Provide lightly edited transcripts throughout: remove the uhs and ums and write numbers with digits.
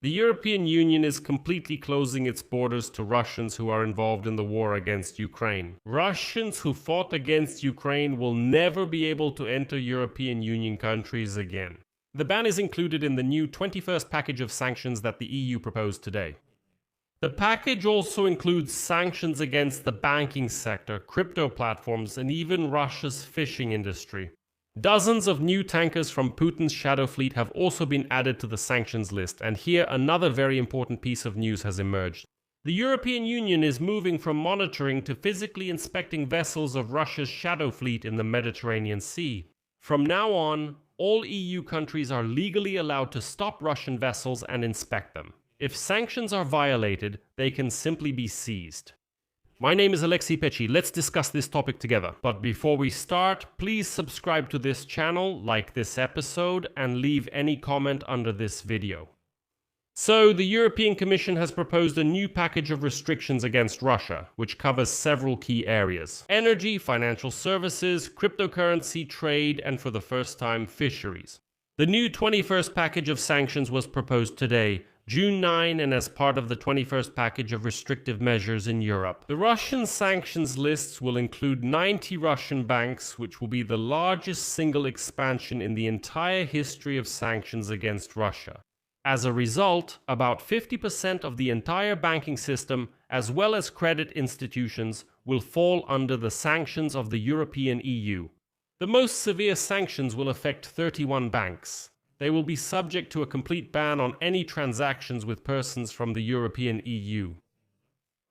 The European Union is completely closing its borders to Russians who are involved in the war against Ukraine. Russians who fought against Ukraine will never be able to enter European Union countries again. The ban is included in the new 21st package of sanctions that the EU proposed today. The package also includes sanctions against the banking sector, crypto platforms, and even Russia's fishing industry. Dozens of new tankers from Putin's shadow fleet have also been added to the sanctions list, and here another very important piece of news has emerged. The European Union is moving from monitoring to physically inspecting vessels of Russia's shadow fleet in the Mediterranean Sea. From now on, all EU countries are legally allowed to stop Russian vessels and inspect them. If sanctions are violated, they can simply be seized. My name is Alexei Pechi. Let's discuss this topic together. But before we start, please subscribe to this channel, like this episode, and leave any comment under this video. So, the European Commission has proposed a new package of restrictions against Russia, which covers several key areas: energy, financial services, cryptocurrency, trade, and for the first time, fisheries. The new 21st package of sanctions was proposed today, June 9, and as part of the 21st package of restrictive measures in Europe. The Russian sanctions lists will include 90 Russian banks, which will be the largest single expansion in the entire history of sanctions against Russia. As a result, about 50% of the entire banking system, as well as credit institutions, will fall under the sanctions of the European EU. The most severe sanctions will affect 31 banks. They will be subject to a complete ban on any transactions with persons from the European EU.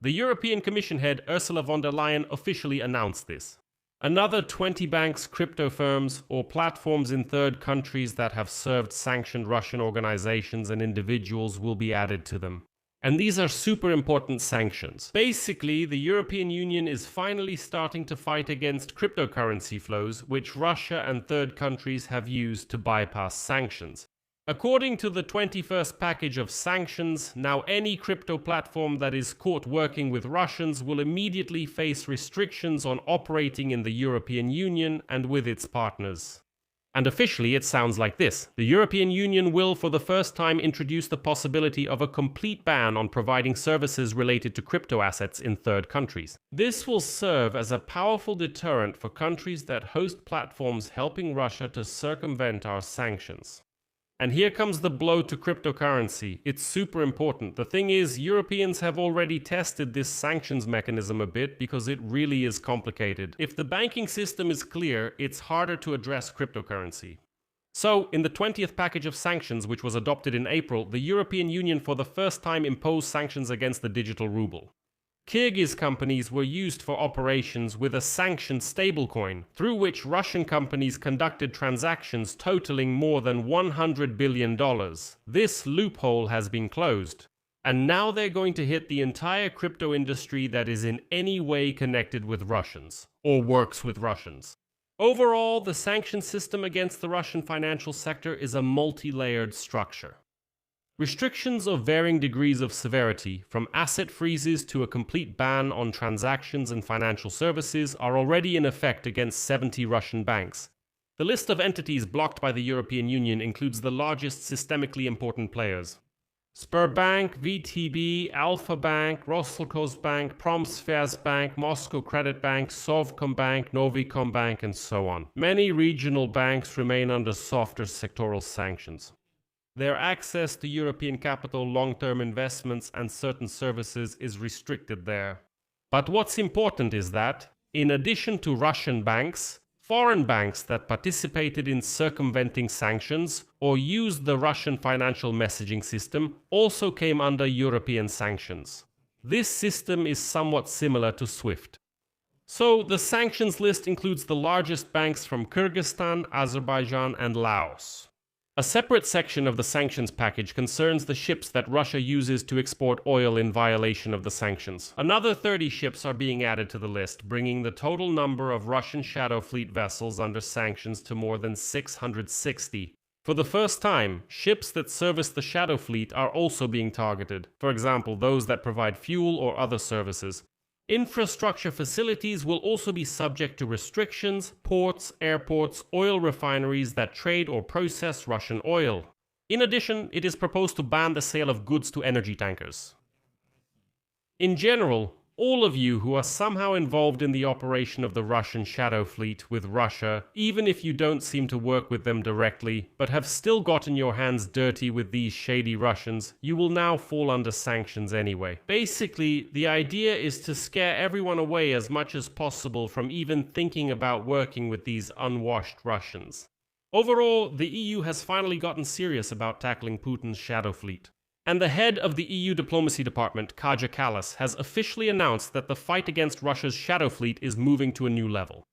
The European Commission head Ursula von der Leyen officially announced this. Another 20 banks, crypto firms, or platforms in third countries that have served sanctioned Russian organizations and individuals will be added to them. And these are super important sanctions. Basically, the European Union is finally starting to fight against cryptocurrency flows, which Russia and third countries have used to bypass sanctions. According to the 21st package of sanctions, now any crypto platform that is caught working with Russians will immediately face restrictions on operating in the European Union and with its partners. And officially it sounds like this: the European Union will for the first time introduce the possibility of a complete ban on providing services related to crypto assets in third countries. This will serve as a powerful deterrent for countries that host platforms helping Russia to circumvent our sanctions. And here comes the blow to cryptocurrency. It's super important. The thing is, Europeans have already tested this sanctions mechanism a bit because it really is complicated. If the banking system is clear, it's harder to address cryptocurrency. So, in the 20th package of sanctions, which was adopted in April, the European Union for the first time imposed sanctions against the digital ruble. Kyrgyz companies were used for operations with a sanctioned stablecoin, through which Russian companies conducted transactions totaling more than $100 billion. This loophole has been closed. And now they're going to hit the entire crypto industry that is in any way connected with Russians, or works with Russians. Overall, the sanction system against the Russian financial sector is a multi-layered structure. Restrictions of varying degrees of severity, from asset freezes to a complete ban on transactions and financial services, are already in effect against 70 Russian banks. The list of entities blocked by the European Union includes the largest systemically important players: Sberbank, VTB, Alpha Bank, Roskosbank, Promsversbank, Moscow Credit Bank, Sovcombank, Novicombank, and so on. Many regional banks remain under softer sectoral sanctions. Their access to European capital, long-term investments, and certain services is restricted there. But what's important is that, in addition to Russian banks, foreign banks that participated in circumventing sanctions or used the Russian financial messaging system also came under European sanctions. This system is somewhat similar to SWIFT. So, the sanctions list includes the largest banks from Kyrgyzstan, Azerbaijan, and Laos. A separate section of the sanctions package concerns the ships that Russia uses to export oil in violation of the sanctions. Another 30 ships are being added to the list, bringing the total number of Russian shadow fleet vessels under sanctions to more than 660. For the first time, ships that service the shadow fleet are also being targeted, for example, those that provide fuel or other services. Infrastructure facilities will also be subject to restrictions: ports, airports, oil refineries that trade or process Russian oil. In addition, it is proposed to ban the sale of goods to energy tankers. In general, all of you who are somehow involved in the operation of the Russian shadow fleet with Russia, even if you don't seem to work with them directly, but have still gotten your hands dirty with these shady Russians, you will now fall under sanctions anyway. Basically, the idea is to scare everyone away as much as possible from even thinking about working with these unwashed Russians. Overall, the EU has finally gotten serious about tackling Putin's shadow fleet. And the head of the EU Diplomacy Department, Kaja Kallas, has officially announced that the fight against Russia's shadow fleet is moving to a new level.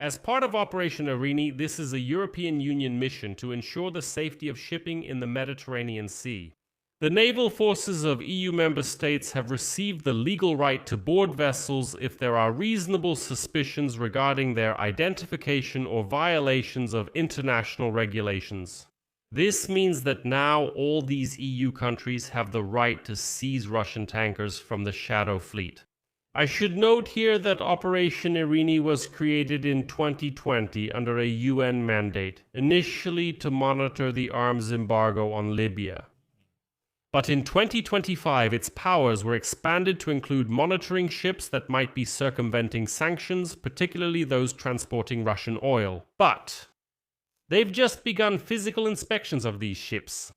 As part of Operation Irini, this is a European Union mission to ensure the safety of shipping in the Mediterranean Sea. The naval forces of EU member states have received the legal right to board vessels if there are reasonable suspicions regarding their identification or violations of international regulations. This means that now all these EU countries have the right to seize Russian tankers from the shadow fleet. I should note here that Operation Irini was created in 2020 under a UN mandate, initially to monitor the arms embargo on Libya. But in 2025, its powers were expanded to include monitoring ships that might be circumventing sanctions, particularly those transporting Russian oil. But they've just begun physical inspections of these ships.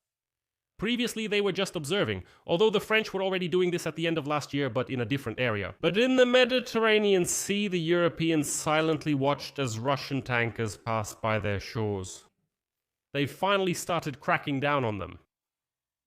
Previously, they were just observing, although the French were already doing this at the end of last year, but in a different area. But in the Mediterranean Sea, the Europeans silently watched as Russian tankers passed by their shores. They finally started cracking down on them.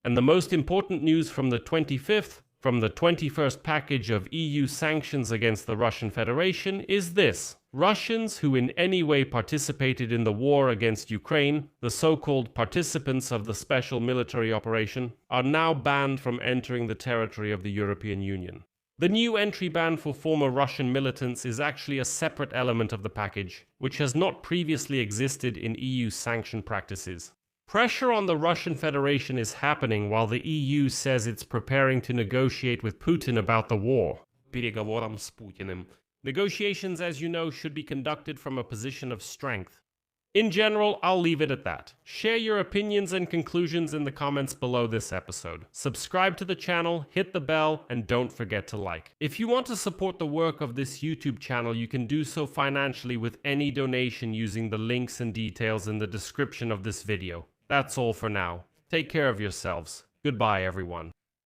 And the most important news from the 25th, from the 21st package of EU sanctions against the Russian Federation is this. Russians who in any way participated in the war against Ukraine, the so-called participants of the special military operation, are now banned from entering the territory of the European Union. The new entry ban for former Russian militants is actually a separate element of the package, which has not previously existed in EU sanction practices. Pressure on the Russian Federation is happening while the EU says it's preparing to negotiate with Putin about the war. Переговорам с Путиным. Negotiations, as you know, should be conducted from a position of strength. In general, I'll leave it at that. Share your opinions and conclusions in the comments below this episode. Subscribe to the channel, hit the bell, and don't forget to like. If you want to support the work of this YouTube channel, you can do so financially with any donation using the links and details in the description of this video. That's all for now. Take care of yourselves. Goodbye, everyone.